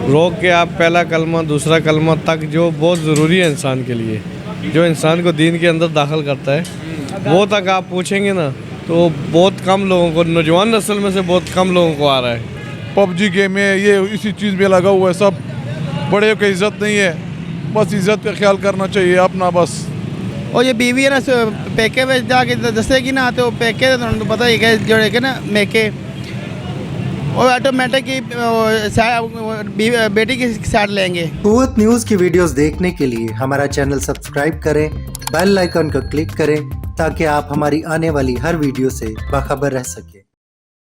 रोक के आप पहला कलमा दूसरा कलमा तक जो बहुत ज़रूरी है इंसान के लिए, जो इंसान को दीन के अंदर दाखिल करता है, वो तक आप पूछेंगे ना तो बहुत कम लोगों को, नौजवान नस्ल में से बहुत कम लोगों को आ रहा है। पबजी गेम में ये इसी चीज़ में लगा हुआ है सब। बड़े की इज़्ज़त नहीं है, बस इज़्ज़त का ख्याल करना चाहिए अपना बस। और ये बीवी है ना पैके में जाके दसेगी ना तो पैके तो पता ही है जोड़े के ना मेके और ऑटोमेटिक ही बेटी की साइड लेंगे। कुव्वत न्यूज़ की वीडियोस देखने के लिए हमारा चैनल सब्सक्राइब करें, बेल आइकन को क्लिक करें ताकि आप हमारी आने वाली हर वीडियो से बाखबर रह सकें।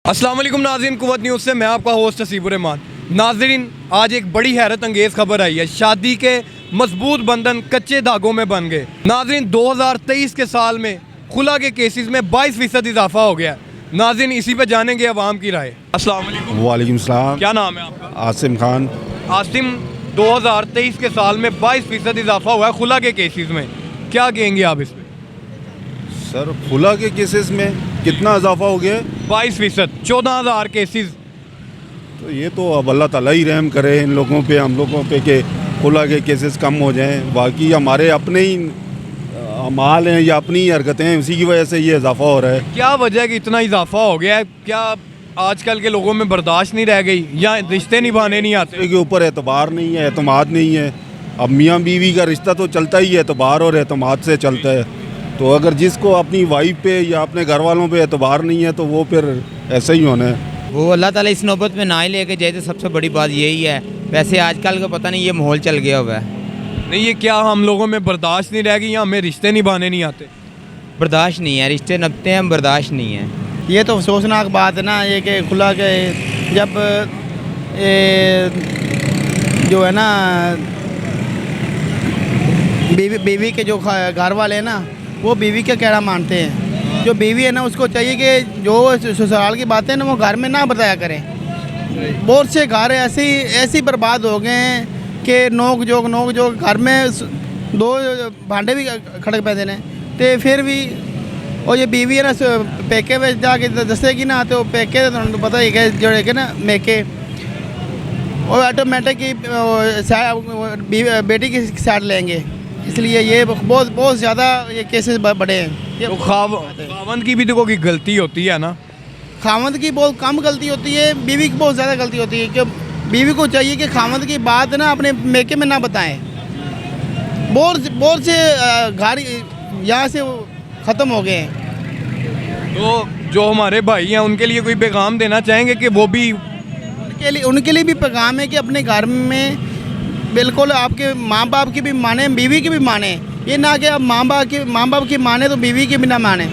अस्सलाम वालेकुम नाज़रीन, कुव्वत न्यूज़ से मैं आपका होस्ट हसीबुर रहमान। नाज़रीन, आज एक बड़ी हैरत अंगेज़ खबर आई है। शादी के मजबूत बंधन कच्चे धागों में बन गए। नाज़रीन, 2023 के साल में खुला के केसेस में 22% इजाफा हो गया। नाज़रीन, इसी पे जानेंगे अवाम की राय। अस्सलाम वालेकुम। वालेकुम सलाम। क्या नाम है आपका? आसिम खान। आसिम, 2023 के साल में 22% इजाफा हुआ है खुला के केसेस में, क्या कहेंगे आप इस पे? सर, खुला के केसेस में कितना इजाफा हो गया? 22%, 14,000 केसेस। तो ये तो अब अल्लाह ताला ही रहम करे इन लोगों पे, हम लोगों पे कि खुला के केसेस कम हो जाएं। बाकी हमारे अपने ही अमाल हैं या अपनी ही हरकतें हैं, उसी की वजह से ये इजाफा हो रहा है। क्या वजह है कि इतना इजाफा हो गया है? क्या आजकल के लोगों में बर्दाश्त नहीं रह गई या रिश्ते निभाने नहीं आते? के ऊपर एतबार नहीं है, एतमाद नहीं है। अब मियाँ बीवी का रिश्ता तो चलता ही है, एतबार और एतमाद से चलता है। तो अगर जिसको अपनी वाइफ पे या अपने घर वालों पे एतबार नहीं है तो वो फिर ऐसे ही होना है। वो अल्लाह ताला इस नौबत में ना ही लेके जाए तो सबसे बड़ी बात यही है। वैसे आजकल का पता नहीं ये माहौल चल गया हुआ है। नहीं, ये क्या हम लोगों में बर्दाश्त नहीं रह गई या हमें रिश्ते निभाने नहीं आते? बर्दाश्त नहीं है, रिश्ते नभते हैं, बर्दाश्त नहीं है। ये तो अफसोसनाक बात है ना, ये कि खुला के जब जो है ना बीवी के जो घर वाले हैं ना वो बीवी का कहना मानते हैं। जो बीवी है ना उसको चाहिए कि जो ससुराल की बातें ना वो घर में ना बताया करें। बहुत से घर ऐसे बर्बाद हो गए हैं कि नोक जोक घर में दो भांडे भी खड़क पैदे ने तो फिर भी। और ये बीवी है ना पैके में जाके दसेगी ना तो पैके तो पता ही है जोड़े के ना मेके और ऑटोमेटिक ही बेटी की साइड लेंगे। इसलिए ये बहुत ज़्यादा ये केसेस बड़े हैं। ये तो खावंद की भी देखो कि गलती होती है ना। खावंद की बहुत कम गलती होती है, बीवी की बहुत ज़्यादा गलती होती है। कि बीवी को चाहिए कि खावंद की बात ना अपने मेके में ना बताएं। बहुत से घर यहाँ से ख़त्म हो गए हैं। तो जो हमारे भाई हैं उनके लिए कोई पैगाम देना चाहेंगे कि वो भी उनके लिए भी पैगाम है कि अपने घर में बिल्कुल आपके माँ बाप की भी माने, बीवी की भी माने। ये ना कि अब माँ बाप की माने तो बीवी की भी ना माने।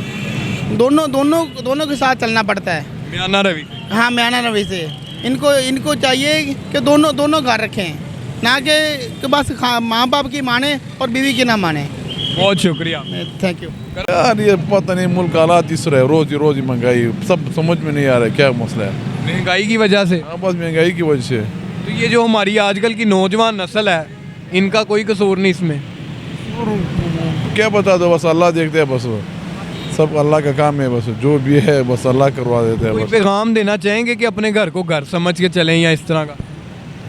दोनों के साथ चलना पड़ता है। म्याना रवि। हाँ, म्याना रवि से इनको चाहिए कि दोनों घर रखें, ना कि बस माँ बाप की माने और बीवी की ना माने। बहुत शुक्रिया, थैंक यू। यार ये पता नहीं, मुल्क हालात इस रहे, रोज महंगाई, सब समझ में नहीं आ रहा है क्या मसला है। महंगाई की वजह से? हाँ, बस महंगाई की वजह से। तो ये जो हमारी आजकल की नौजवान नस्ल है इनका कोई कसूर नहीं इसमें? और क्या बता दो, बस अल्लाह देखते हैं, बस सब अल्लाह का काम है, बस जो भी है बस अल्लाह करवा देते हैं। कोई बस पैगाम देना चाहेंगे कि अपने घर को घर समझ के चलें या इस तरह का?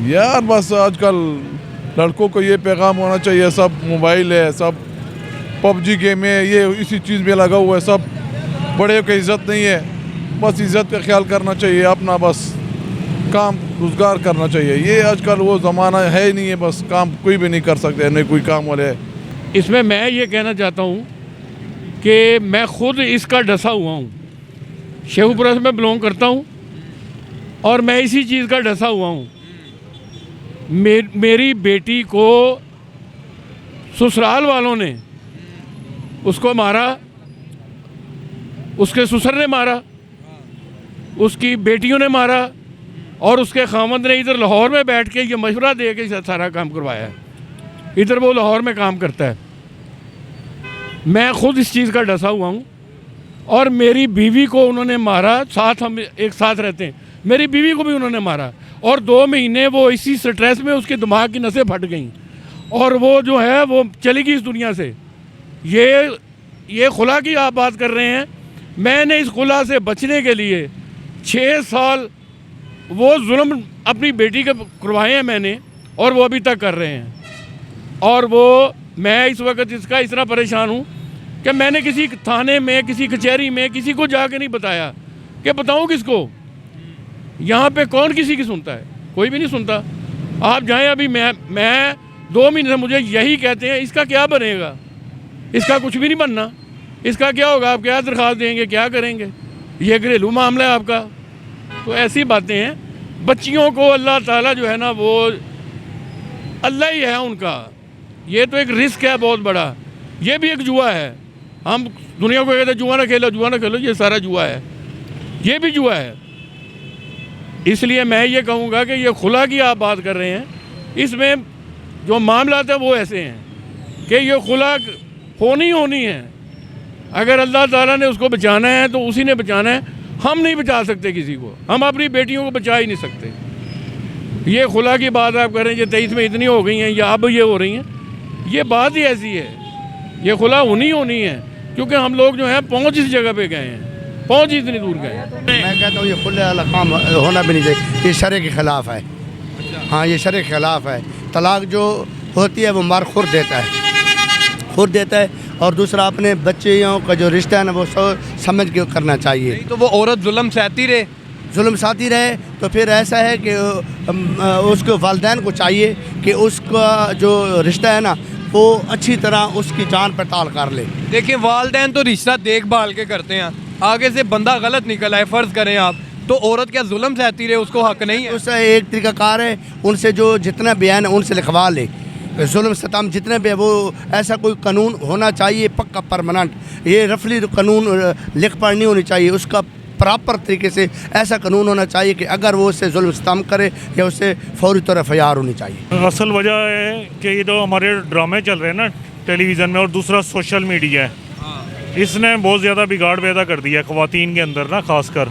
यार बस आजकल लड़कों को ये पैगाम होना चाहिए, सब मोबाइल है, सब पबजी गेम है, ये इसी चीज़ में लगा हुआ है सब। बड़े की इज़्ज़त नहीं है, बस इज़्ज़त का ख्याल करना चाहिए अपना, बस काम रोज़गार करना चाहिए। ये आजकल वो ज़माना है ही नहीं है, बस काम कोई भी नहीं कर सकते, नहीं कोई काम वाले। इसमें मैं ये कहना चाहता हूँ कि मैं खुद इसका डसा हुआ हूँ। शेखुपुरा से मैं बिलोंग करता हूँ और मैं इसी चीज़ का डसा हुआ हूँ। मेरी बेटी को ससुराल वालों ने उसको मारा, उसके ससुर ने मारा, उसकी बेटियों ने मारा और उसके खामद ने इधर लाहौर में बैठ के ये मशवरा दे के सारा काम करवाया है। इधर वो लाहौर में काम करता है। मैं खुद इस चीज़ का डसा हुआ हूँ और मेरी बीवी को उन्होंने मारा, साथ हम एक साथ रहते हैं, मेरी बीवी को भी उन्होंने मारा और 2 महीने वो इसी स्ट्रेस में उसके दिमाग की नसें फट गईं और वो जो है वो चली गई इस दुनिया से। ये खुला की आप बात कर रहे हैं। मैंने इस खुला से बचने के लिए 6 साल वो जुल्म अपनी बेटी के करवाए हैं मैंने, और वो अभी तक कर रहे हैं। और वो मैं इस वक्त इसका इस तरह परेशान हूँ कि मैंने किसी थाने में, किसी कचहरी में किसी को जाके नहीं बताया कि बताऊँ किसको। यहाँ पे कौन किसी की सुनता है? कोई भी नहीं सुनता। आप जाएं, अभी मैं 2 महीने से मुझे यही कहते हैं इसका क्या बनेगा, इसका कुछ भी नहीं बनना, इसका क्या होगा, आप क्या दरख्वास्त देंगे, क्या करेंगे, ये घरेलू मामला है आपका। तो ऐसी बातें हैं। बच्चियों को अल्लाह ताला जो है ना, वो अल्लाह ही है उनका। ये तो एक रिस्क है बहुत बड़ा। ये भी एक जुआ है। हम दुनिया को कहते हैं जुआ ना खेलो, जुआ ना खेलो, ये सारा जुआ है, ये भी जुआ है। इसलिए मैं ये कहूँगा कि ये खुला की आप बात कर रहे हैं, इसमें जो मामला है वो ऐसे हैं कि ये खुला होनी है। अगर अल्लाह ताला ने उसको बचाना है तो उसी ने बचाना है, हम नहीं बचा सकते किसी को, हम अपनी बेटियों को बचा ही नहीं सकते। ये खुला की बात आप कर रहे हैं, ये 23 में इतनी हो गई हैं या अब ये हो रही हैं, ये बात ही ऐसी है। ये खुला होनी है, क्योंकि हम लोग जो हैं पहुँच इस जगह पे गए हैं, पहुँच इतनी दूर गए हैं। मैं कहता हूँ ये खुले वाला काम होना भी नहीं चाहिए, ये शरे के ख़िलाफ़ है। हाँ, ये शरे के ख़िलाफ़ है। तलाक जो होती है वो मार खुद देता है, और दूसरा अपने बच्चियों का जो रिश्ता है ना वो समझ के करना चाहिए। तो वो औरत जुल्म सहती रहे तो फिर ऐसा है कि उसके वालिदैन को चाहिए कि उसका जो रिश्ता है ना वो अच्छी तरह उसकी जान पड़ताल कर ले। देखिए, वालिदैन तो रिश्ता देखभाल के करते हैं, आगे से बंदा गलत निकला है, फ़र्ज़ करें आप, तो औरत क्या जुल्म सहती रहे, उसको हक नहीं है? उसका एक तरीक़ाकार है, उनसे जो जितना बयान है उनसे लिखवा ले। जुल्म सताम जितने भी वो ऐसा कोई कानून होना चाहिए पक्का परमानेंट। ये रफली कानून लिख पढ़ नहीं होनी चाहिए, उसका प्रॉपर तरीके से ऐसा कानून होना चाहिए कि अगर वो उससे जुल्म सताम करे या उससे फौरी तौर पर FIR होनी चाहिए। असल वजह है कि ये जो हमारे ड्रामे चल रहे हैं ना टेलीविज़न में, और दूसरा सोशल मीडिया है, इसने बहुत ज़्यादा बिगाड़ पैदा कर दिया है ख़वातीन के अंदर ना, ख़ासकर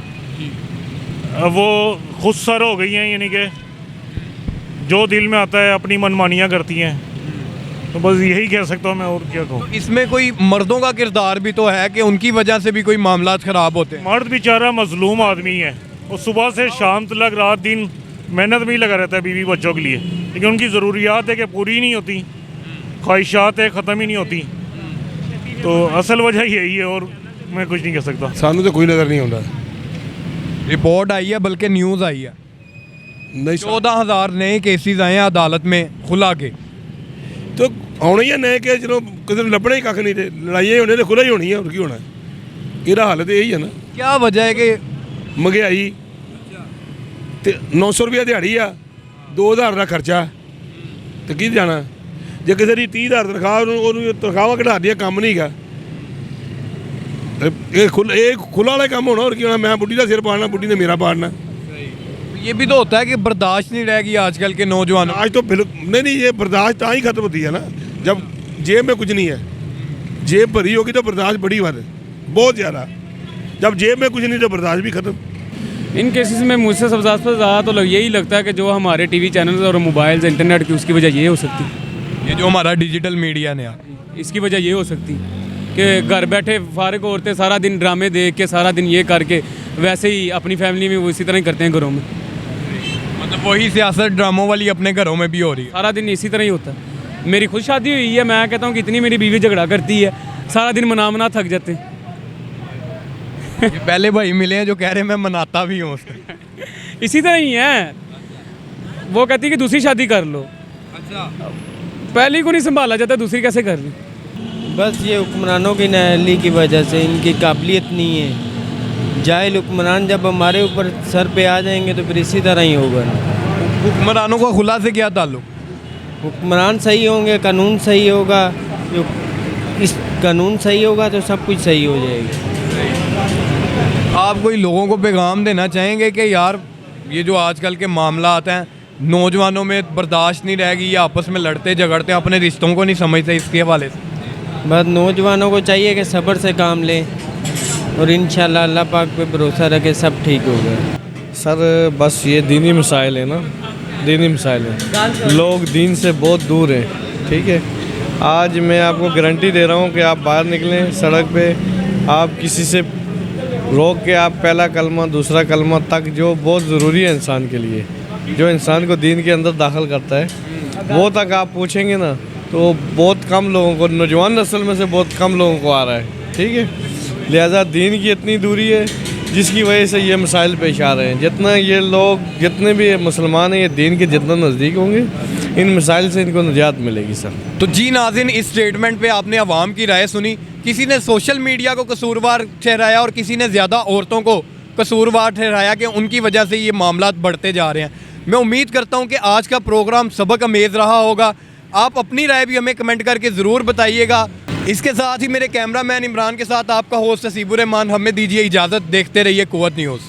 वो खुद सर हो गई हैं, यानी कि जो दिल में आता है अपनी मनमानियाँ करती हैं। तो बस यही कह सकता हूँ मैं, और क्या कहूँ। इसमें कोई मर्दों का किरदार भी तो है कि उनकी वजह से भी कोई मामला ख़राब होते हैं। मर्द बेचारा मजलूम आदमी है, वो सुबह से शाम तक रात दिन मेहनत में ही लगा रहता है बीवी बच्चों के लिए, लेकिन उनकी ज़रूरियात है कि पूरी नहीं होती, ख्वाहिशात है ख़त्म ही नहीं होती। तो असल वजह यही है, और मैं कुछ नहीं कह सकता। सानू तो कोई नज़र नहीं आता। रिपोर्ट आई है, बल्कि न्यूज़ आई है, 14,000 नए केसेस आए हैं अदालत में खुला के। तो आने ही है नए केस, जो किसी लभने ही कख नहीं थे, लड़ाइयाँ होने तो खुला ही होनी है, और की होना है। ਇਹਦਾ हाल तो यही है ना। क्या वजह है कि महंगाई तो 900 रुपया दिहाड़ी आ, 2000 का खर्चा, तो की जाना जे किसी की 30,000 तनख्वाह, तनख्वाह घटा दिया, काम नहीं गा। खुला वाला काम होना, और की होना, मैं बुढ़ी का सिर पाड़ना, बुढ़ी ने मेरा पाड़ना। ये भी तो होता है कि बर्दाश्त नहीं रहेगी आजकल के नौजवानों। आज तो बिल्कुल नहीं, ये बर्दाश्त ही खत्म होती है ना जब जेब में कुछ नहीं है। जेब भरी होगी तो बर्दाश्त बड़ी बात है, बहुत ज़्यादा। जब जेब में कुछ नहीं तो बर्दाश्त भी खत्म। इन केसेस में मुझसे सबसे ज़्यादा तो यही लगता है कि जो हमारे TV चैनल और मोबाइल इंटरनेट की, उसकी वजह ये हो सकती है। ये जो हमारा डिजिटल मीडिया ने, इसकी वजह ये हो सकती है कि घर बैठे फारिग औरतें सारा दिन ड्रामे देख के, सारा दिन ये करके, वैसे ही अपनी फैमिली में वो इसी तरह ही करते हैं घरों में। मतलब वही सियासत ड्रामों वाली अपने घरों में भी हो रही है, सारा दिन इसी तरह ही होता है। मेरी खुद शादी हुई है, मैं कहता हूँ कि इतनी मेरी बीवी झगड़ा करती है, सारा दिन मना थक जाते हैं। ये पहले भाई मिले हैं जो कह रहे हैं मैं मनाता भी हूँ इसी तरह ही है। वो कहती है कि दूसरी शादी कर लो। अच्छा, पहली को नहीं संभाला जाता, दूसरी कैसे कर ली? बस ये हुक्मरानों की नाअहली की वजह से, इनकी काबिलियत नहीं है। जाहिल हुक्मरान जब हमारे ऊपर सर पे आ जाएंगे तो फिर इसी तरह ही होगा। हुक्मरानों का खुला से क्या ताल्लुक? हुक्मरान सही होंगे, कानून सही होगा, इस कानून सही होगा तो सब कुछ सही हो जाएगा। आप कोई लोगों को पैगाम देना चाहेंगे कि यार ये जो आजकल के मामला आते हैं, नौजवानों में बर्दाश्त नहीं रहेगी, ये आपस में लड़ते झगड़ते हैं, अपने रिश्तों को नहीं समझते, इसके हवाले से? बस नौजवानों को चाहिए कि सब्र से काम लें और इंशाल्लाह अल्लाह पाक पे भरोसा रखे, सब ठीक होगा। सर बस ये दीनी मसाइल है ना, दीनी मसाइल है, लोग दीन से बहुत दूर हैं। ठीक है, आज मैं आपको गारंटी दे रहा हूँ कि आप बाहर निकलें सड़क पे, आप किसी से रोक के आप पहला कलमा दूसरा कलमा तक जो बहुत ज़रूरी है इंसान के लिए, जो इंसान को दीन के अंदर दाखिल करता है, वो तक आप पूछेंगे ना तो बहुत कम लोगों को, नौजवान नस्ल में से बहुत कम लोगों को आ रहा है। ठीक है, लिहाजा दीन की इतनी दूरी है जिसकी वजह से ये मसाइल पेश आ रहे हैं। जितना ये लोग, जितने भी मुसलमान हैं, ये दीन के जितना नज़दीक होंगे, इन मसाइल से इनको निजात मिलेगी सर। तो जी नाज़रीन, इस स्टेटमेंट पे आपने अवाम की राय सुनी। किसी ने सोशल मीडिया को कसूरवार ठहराया और किसी ने ज़्यादा औरतों को कसूरवार ठहराया कि उनकी वजह से ये मामलात बढ़ते जा रहे हैं। मैं उम्मीद करता हूँ कि आज का प्रोग्राम सबक अमेज़ रहा होगा। आप अपनी राय भी हमें कमेंट करके ज़रूर बताइएगा। इसके साथ ही मेरे कैमरामैन इमरान के साथ आपका होस्ट हसीबुर रहमान, हमें दीजिए इजाज़त। देखते रहिए कुव्वत न्यूज़।